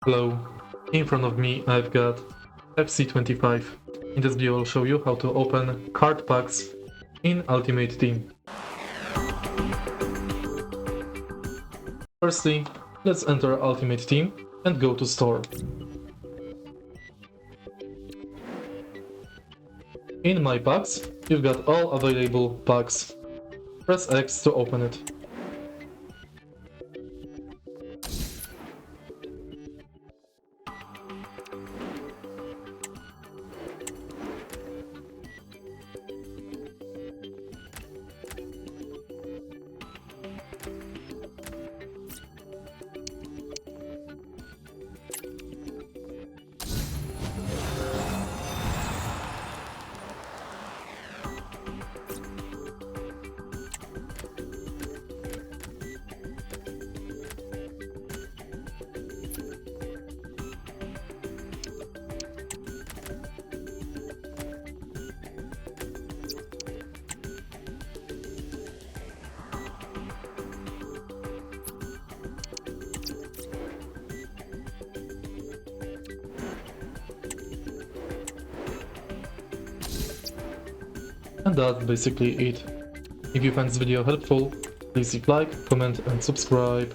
Hello, in front of me I've got FC25. In this video I'll show you how to open card packs in Ultimate Team. Firstly, let's enter Ultimate Team and go to Store. In My Packs, you've got all available packs. Press X to open it. And that's basically it. If you find this video helpful, please leave like, comment and subscribe.